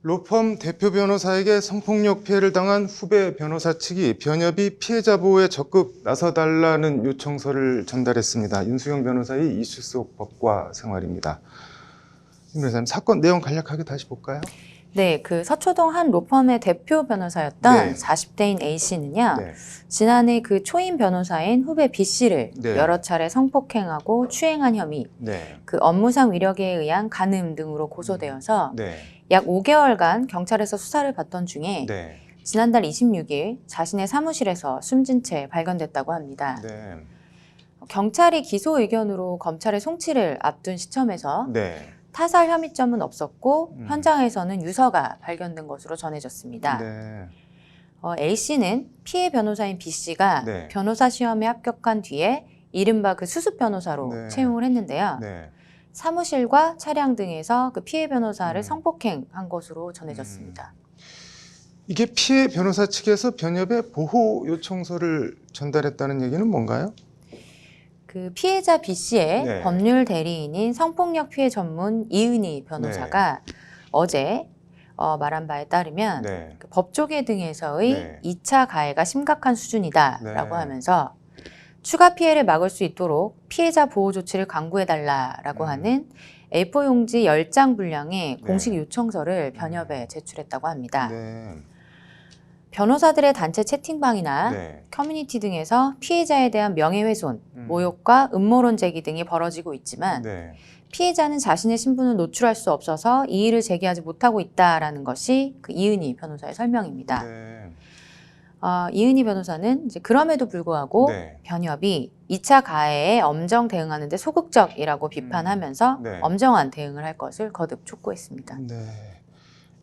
로펌 대표 변호사에게 성폭력 피해를 당한 후배 변호사 측이 변협이 피해자 보호에 적극 나서달라는 요청서를 전달했습니다. 윤수영 변호사의 이슈 속 법과 생활입니다. 윤 변호사님, 사건 내용 간략하게 다시 볼까요? 네, 그 서초동 한 로펌의 대표 변호사였던 네. 40대인 A씨는요. 네. 지난해 그 초임 변호사인 후배 B씨를 네. 여러 차례 성폭행하고 추행한 혐의, 네. 그 업무상 위력에 의한 간음 등으로 고소되어서 네. 약 5개월간 경찰에서 수사를 받던 중에 네. 지난달 26일 자신의 사무실에서 숨진 채 발견됐다고 합니다. 네. 경찰이 기소 의견으로 검찰의 송치를 앞둔 시점에서 네. 타살 혐의점은 없었고 음. 현장에서는 유서가 발견된 것으로 전해졌습니다. 네. A씨는 피해 변호사인 B씨가 네. 변호사 시험에 합격한 뒤에 이른바 그 수습 변호사로 네. 채용을 했는데요. 네. 사무실과 차량 등에서 그 피해 변호사를 음. 성폭행한 것으로 전해졌습니다. 이게 피해 변호사 측에서 변협에 보호 요청서를 전달했다는 얘기는 뭔가요? 그 피해자 B씨의 네. 법률 대리인인 성폭력 피해 전문 이은희 변호사가 어제 말한 바에 따르면 네. 그 법조계 등에서의 네. 2차 가해가 심각한 수준이다라고 네. 하면서 추가 피해를 막을 수 있도록 피해자 보호 조치를 강구해달라라고 하는 A4 용지 10장 분량의 공식 요청서를 변협에 제출했다고 합니다. 네. 변호사들의 단체 채팅방이나 네. 커뮤니티 등에서 피해자에 대한 명예훼손, 음. 모욕과 음모론 제기 등이 벌어지고 있지만 네. 피해자는 자신의 신분을 노출할 수 없어서 이의를 제기하지 못하고 있다라는 것이 그 이은희 변호사의 설명입니다. 네. 이은희 변호사는 이제 그럼에도 불구하고 네. 변협이 2차 가해에 엄정 대응하는 데 소극적이라고 비판하면서 네. 엄정한 대응을 할 것을 거듭 촉구했습니다. 네.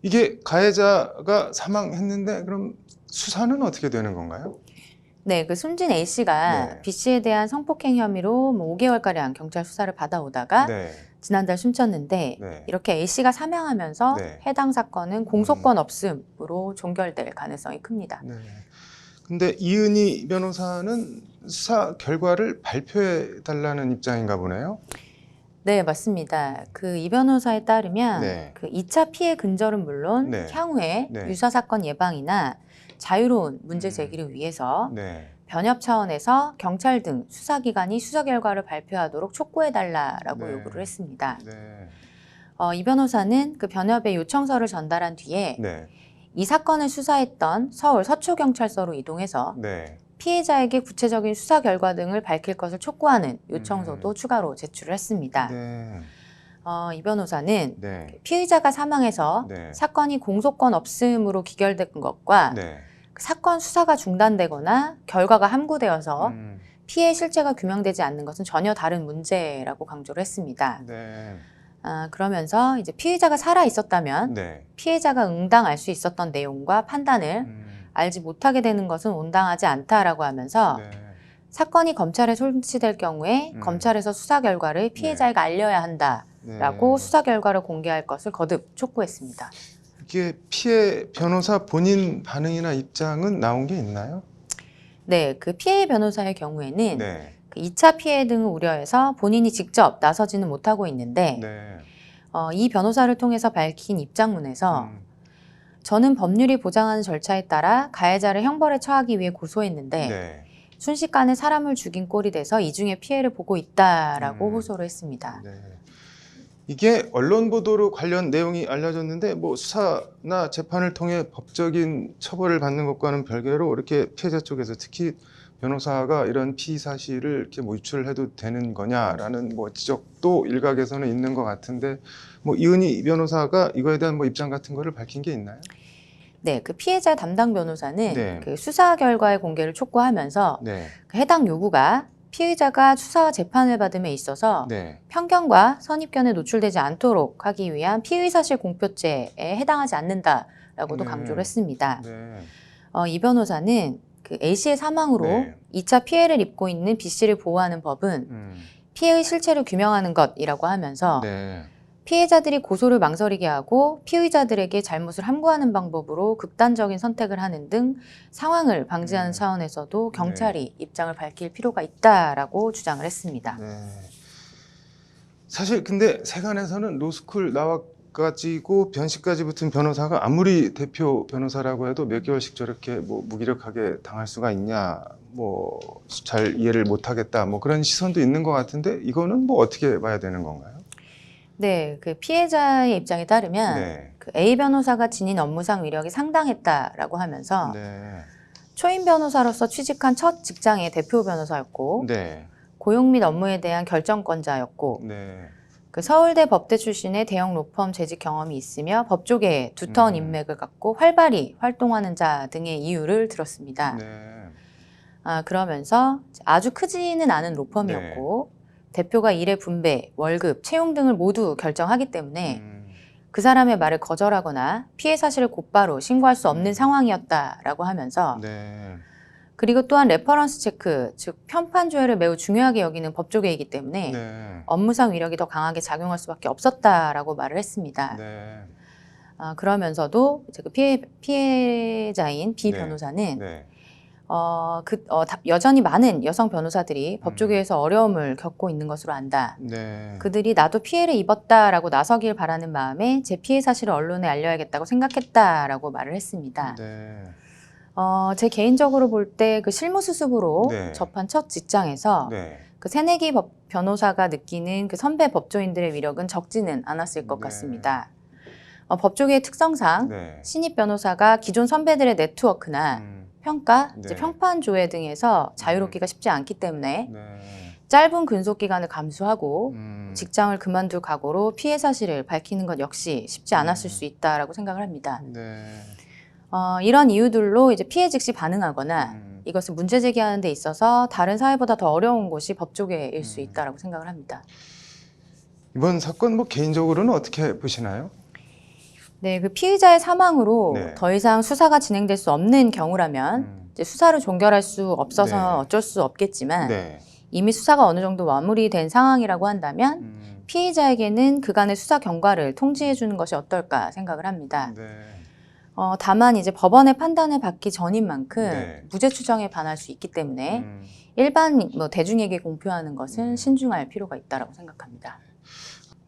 이게 가해자가 사망했는데 그럼 수사는 어떻게 되는 건가요? 네, 그 숨진 A씨가 네. B씨에 대한 성폭행 혐의로 5개월가량 경찰 수사를 받아오다가 네. 지난달 숨졌는데 네. 이렇게 A씨가 사망하면서 네. 해당 사건은 공소권 없음으로 종결될 가능성이 큽니다. 네. 근데 이은희 변호사는 수사 결과를 발표해 달라는 입장인가 보네요. 네, 맞습니다. 그 이 변호사에 따르면 네. 그 2차 피해 근절은 물론 네. 향후에 네. 유사 사건 예방이나 자유로운 문제 제기를 위해서 네. 변협 차원에서 경찰 등 수사기관이 수사 결과를 발표하도록 촉구해달라라고 네. 요구를 했습니다. 네. 이 변호사는 그 변협에 요청서를 전달한 뒤에 네. 이 사건을 수사했던 서울 서초경찰서로 이동해서 네. 피해자에게 구체적인 수사 결과 등을 밝힐 것을 촉구하는 요청서도 추가로 제출을 했습니다. 네. 이 변호사는 네. 피의자가 사망해서 네. 사건이 공소권 없음으로 기결된 것과 네. 사건 수사가 중단되거나 결과가 함구되어서 음. 피해 실체가 규명되지 않는 것은 전혀 다른 문제라고 강조를 했습니다. 네. 그러면서 이제 피의자가 살아 있었다면 네. 피해자가 응당할 수 있었던 내용과 판단을 알지 못하게 되는 것은 온당하지 않다라고 하면서 네. 사건이 검찰에 송치될 경우에 검찰에서 수사 결과를 피해자에게 알려야 한다라고 네. 수사 결과를 공개할 것을 거듭 촉구했습니다. 이게 피해 변호사 본인 반응이나 입장은 나온 게 있나요? 네, 그 피해 변호사의 경우에는 네. 그 2차 피해 등을 우려해서 본인이 직접 나서지는 못하고 있는데 네. 이 변호사를 통해서 밝힌 입장문에서 저는 법률이 보장하는 절차에 따라 가해자를 형벌에 처하기 위해 고소했는데 네. 순식간에 사람을 죽인 꼴이 돼서 이중의 피해를 보고 있다라고 호소를 했습니다. 네. 이게 언론 보도로 관련 내용이 알려졌는데 뭐 수사나 재판을 통해 법적인 처벌을 받는 것과는 별개로 이렇게 피해자 쪽에서 특히 변호사가 이런 피의 사실을 이렇게 뭐 유출을 해도 되는 거냐라는 뭐 지적도 일각에서는 있는 것 같은데 뭐 이은희 변호사가 이거에 대한 뭐 입장 같은 거를 밝힌 게 있나요? 네, 그 피해자 담당 변호사는 네. 그 수사 결과의 공개를 촉구하면서 네. 그 해당 요구가 피의자가 수사와 재판을 받음에 있어서 네. 편견과 선입견에 노출되지 않도록 하기 위한 피의사실 공표죄에 해당하지 않는다라고도 네. 강조를 했습니다. 네. 이 변호사는 그 A씨의 사망으로 네. 2차 피해를 입고 있는 B씨를 보호하는 법은 피해의 실체를 규명하는 것이라고 하면서 네. 피해자들이 고소를 망설이게 하고 피의자들에게 잘못을 함구하는 방법으로 극단적인 선택을 하는 등 상황을 방지하는 차원에서도 경찰이 입장을 밝힐 필요가 있다라고 주장을 했습니다. 네. 사실 근데 세간에서는 로스쿨 가지고 변씨까지 붙은 변호사가 아무리 대표 변호사라고 해도 몇 개월씩 저렇게 뭐 무기력하게 당할 수가 있냐, 뭐 잘 이해를 못하겠다, 뭐 그런 시선도 있는 것 같은데 이거는 뭐 어떻게 봐야 되는 건가요? 네, 그 피해자의 입장에 따르면 네. 그 A 변호사가 지닌 업무상 위력이 상당했다라고 하면서 네. 초임 변호사로서 취직한 첫 직장의 대표 변호사였고 네. 고용 및 업무에 대한 결정권자였고 네. 그 서울대 법대 출신의 대형 로펌 재직 경험이 있으며 법조계에 두터운 인맥을 갖고 활발히 활동하는 자 등의 이유를 들었습니다. 네. 그러면서 아주 크지는 않은 로펌이었고 대표가 일의 분배, 월급, 채용 등을 모두 결정하기 때문에 그 사람의 말을 거절하거나 피해 사실을 곧바로 신고할 수 없는 상황이었다라고 하면서 네. 그리고 또한 레퍼런스 체크, 즉 편판 조회를 매우 중요하게 여기는 법조계이기 때문에 네. 업무상 위력이 더 강하게 작용할 수밖에 없었다라고 말을 했습니다. 네. 그러면서도 이제 그 피해자인 B 변호사는 네. 여전히 많은 여성 변호사들이 법조계에서 어려움을 겪고 있는 것으로 안다. 네. 그들이 나도 피해를 입었다라고 나서길 바라는 마음에 제 피해 사실을 언론에 알려야겠다고 생각했다라고 말을 했습니다. 네. 제 개인적으로 볼 때 그 실무 수습으로 네. 접한 첫 직장에서 네. 그 새내기 변호사가 느끼는 그 선배 법조인들의 위력은 적지는 않았을 것 네. 같습니다. 법조계의 특성상 네. 신입 변호사가 기존 선배들의 네트워크나 평가, 이제 네. 평판 조회 등에서 자유롭기가 쉽지 않기 때문에 네. 짧은 근속 기간을 감수하고 직장 직장을 그만둘 각오로 피해 사실을 밝히는 것 역시 쉽지 않았을 수 있다라고 생각을 합니다. 네. 이런 이유들로 이제 피해 즉시 반응하거나 이것을 문제 제기하는 데 있어서 다른 사회보다 더 어려운 곳이 법조계일 수 있다라고 생각을 합니다. 이번 사건 뭐 개인적으로는 어떻게 보시나요? 네, 그 피의자의 사망으로 네. 더 이상 수사가 진행될 수 없는 경우라면 이제 수사를 종결할 수 없어서 네. 어쩔 수 없겠지만 네. 이미 수사가 어느 정도 마무리된 상황이라고 한다면 피의자에게는 그간의 수사 경과를 통지해 주는 것이 어떨까 생각을 합니다. 네. 다만 이제 법원의 판단을 받기 전인 만큼 네. 무죄 추정에 반할 수 있기 때문에 일반 대중에게 공표하는 것은 신중할 필요가 있다라고 생각합니다.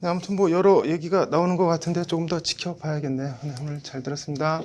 네, 아무튼 뭐 여러 얘기가 나오는 것 같은데 조금 더 지켜봐야겠네요. 네, 오늘 잘 들었습니다.